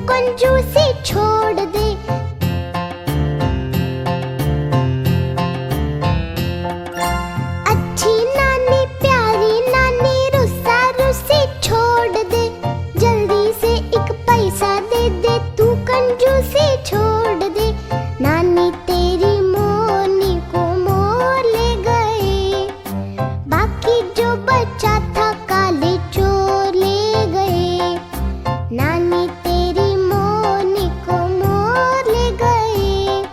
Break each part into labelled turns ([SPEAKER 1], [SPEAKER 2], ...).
[SPEAKER 1] कंजूसी छोड़ दे। अच्छी नानी प्यारी नानी रुस्सा रुस्सी छोड़ दे। जल्दी से एक पैसा दे दे, तू कंजूसी छोड़ दे। नानी तेरी मोनी को मोल ले गए, बाकी जो बचा था काले चोर ले गए। नानी तेरी मोनी को मोल ले गए,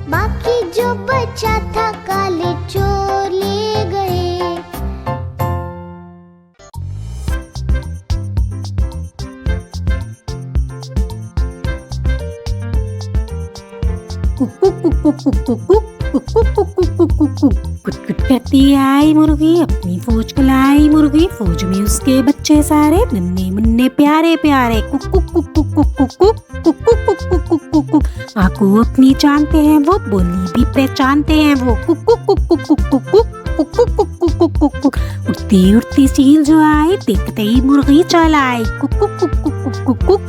[SPEAKER 1] बाकी जो बचा था काले चोर ले गए।
[SPEAKER 2] कुट करती आई मुर्गी, अपनी फौज को लाई मुर्गी। फौज में उसके बच्चे सारे नन्हे मुन्ने प्यारे प्यारे। कुक कुक कुक कुक कुक कुक कुक कुक कुक कुक कुक कुक कुक कुक। आंखों अपनी जानते हैं वो, बोली भी पहचानते हैं वो। कुक कुक कुक कुक कुक कुक कुक कुक कुक कुक कुक कुक कुक कुक। उड़ती उड़ती चील जो आई, देखते ही मुर्गी चल आई। कुक कुक कुक कुक कुक कुक कुक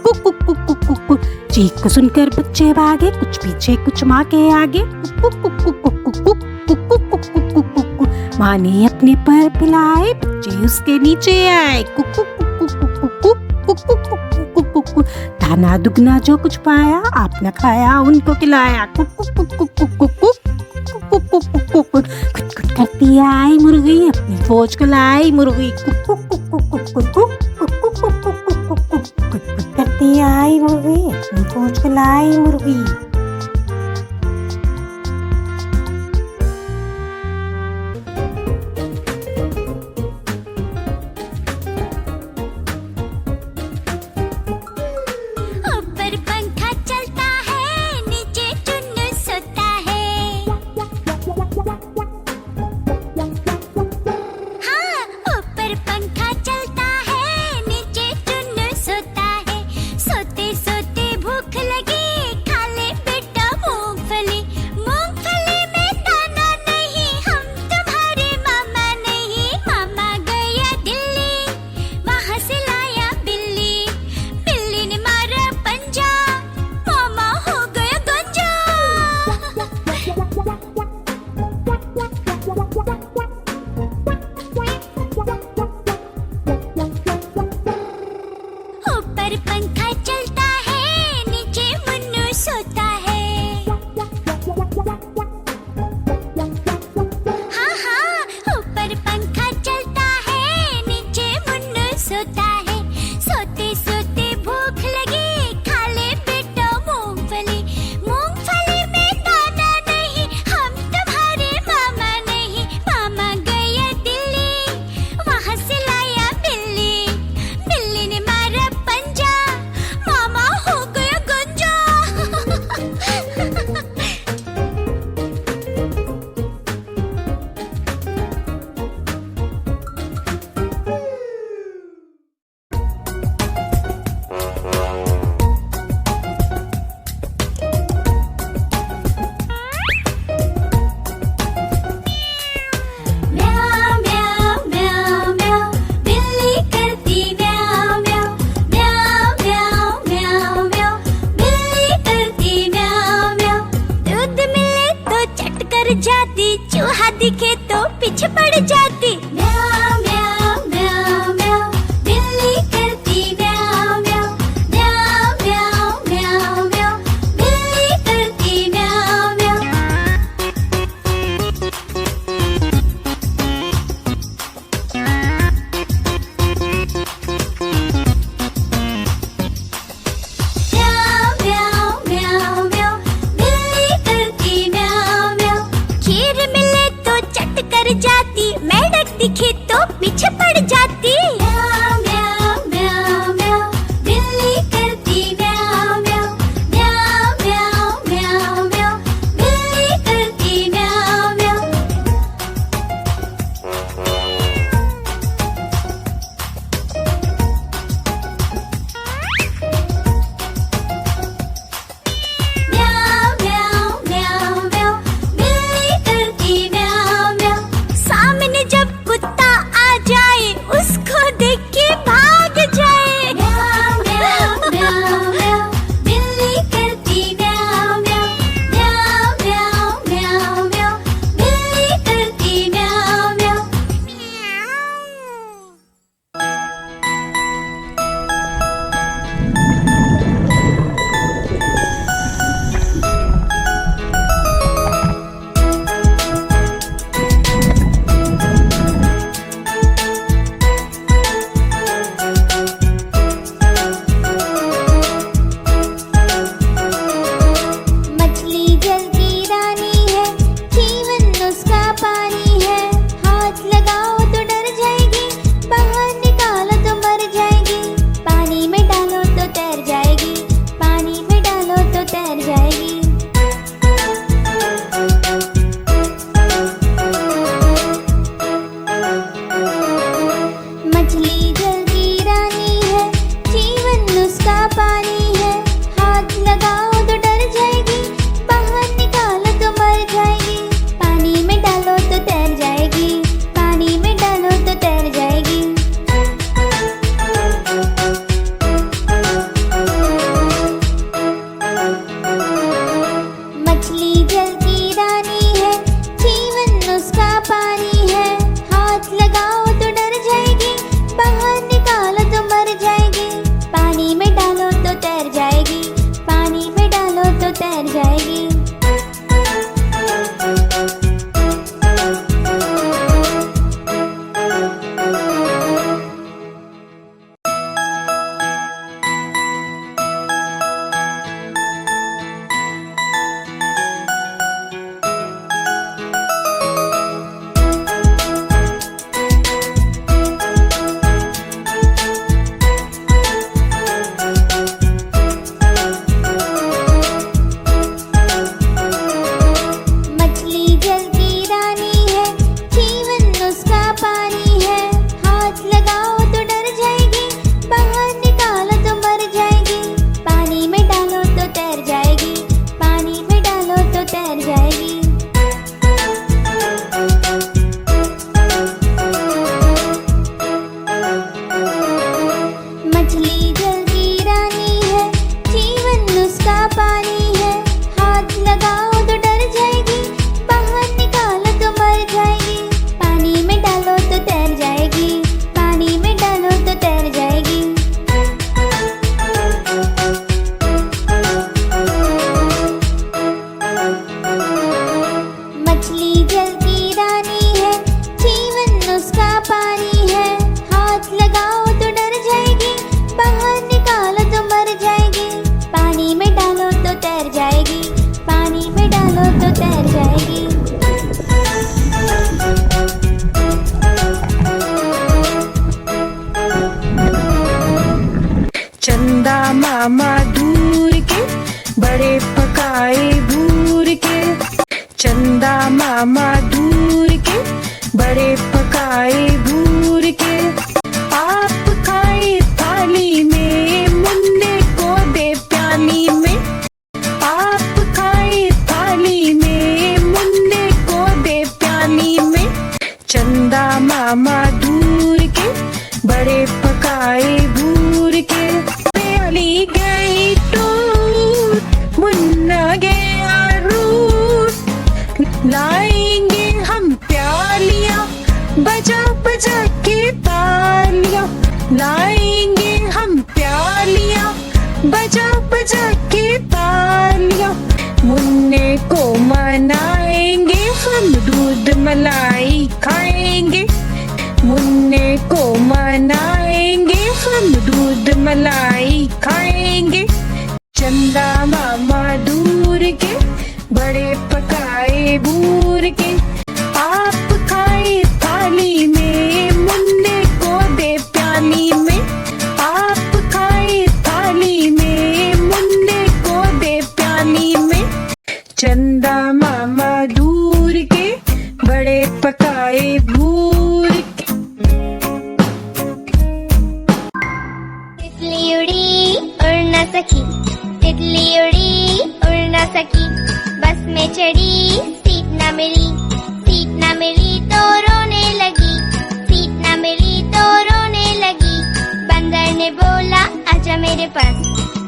[SPEAKER 2] कुक कुक कुक कुक कुक कुक। चीख को सुनकर बच्चे भागे, कुछ पीछे कुछ माँ के आगे। कुक कुक कुक कुक कुक कुक कुक कुक कुक कुक कुक कुक कुक। माँ ने अपने पर पिलाए, बच्चे उसके नीचे आए। कुक कुक कुक कुक कुक कुक कुक कुक कुक कुक कुक कुक कुक। दाना दुगना जो कुछ पाया, आपने खाया उनको खिलाया। कुक कुक कुक कुक कुक कुक कुक कुक कुक कुक कुक कुक। कुट कुट करती आई मुर्गी, अपनी फौज को लाई मुर्गी। कुक कुक कुक कुक कुक कुक कुक कुक कुक कुक कुक कुक कुक कुक। कुट कुट करती आई मुर्गी, अपनी फौज को लाई मुर्गी।
[SPEAKER 1] ऊपर पंखा चलता है, नीचे चुन्नू सोता है। हाँ, ऊपर पंखा चलता है, नीचे चुन्नू सोता है। सोते सोते भूख लगी, खा ले
[SPEAKER 2] बड़े पकाए भूर के। चंदा मामा दूर के, बड़े पकाए भूर के। आप खाए थाली में, मुन्ने को दे प्याली में। आप खाए थाली में, मुन्ने को दे प्याली में। चंदा मामा दूर के, बड़े पकाए भूर के। प्याली गई टूट, मुन्ना गया रूठ। लाएंगे हम प्यालियां, बजा बजा के तालियां। लाएंगे हम प्यालियां, बजा बजा के तालियां। मुन्ने को मनाएंगे हम, दूध मलाई खाएंगे। मुन्ने को मनाएंगे हम, दूध मलाई खाएंगे। चंदा मामा दूर के, बड़े पकाए भूर के। आप खाए थाली में, मुन्ने को दे प्याली में। आप खाए थाली में, मुन्ने को दे प्याली में। चंदा मामा दूर के, बड़े पकाए भूर के।
[SPEAKER 1] तितली उड़ी उड़ न सकी, तितली उड़ी उड़ न सकी। बस में चढ़ी सीट न मिली, सीट न मिली तो रोने लगी, सीट न मिली तो रोने लगी। बंदर ने बोला आजा मेरे पास,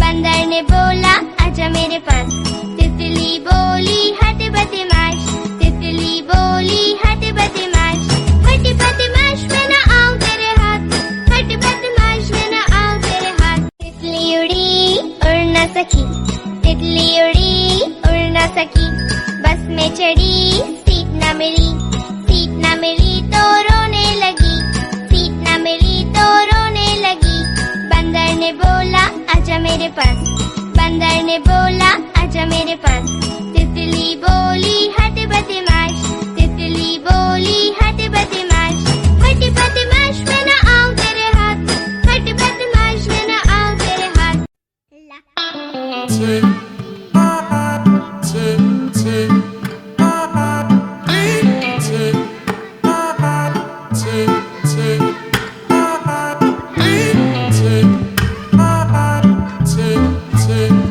[SPEAKER 1] बंदर ने बोला आजा मेरे पास। तितली बोली हट बदमाश, तितली बोली हट बदमाश। हट बदमाश मैं न आऊं तेरे हाथ, हट बदमाश मैं न आऊं तेरे हाथ। तितली उड़ी उड़ न सकी, तितली उड़ी उड़ न सकी। बस में चढ़ी सीट न मिली, सीट न मिली तो रोने लगी, सीट न मिली तो रोने लगी। बंदर ने बोला आजा मेरे पास, बंदर ने बोला आजा मेरे पास। तितली बोली हट बदमाश, तितली बोली हट बदमाश। हट बदमाश मैं न आऊं तेरे हाथ, हट बदमाश मैं न आऊं तेरे हाथ।
[SPEAKER 3] Tick, tick, tick. Tick, tick, tick. Tick, tick, tick.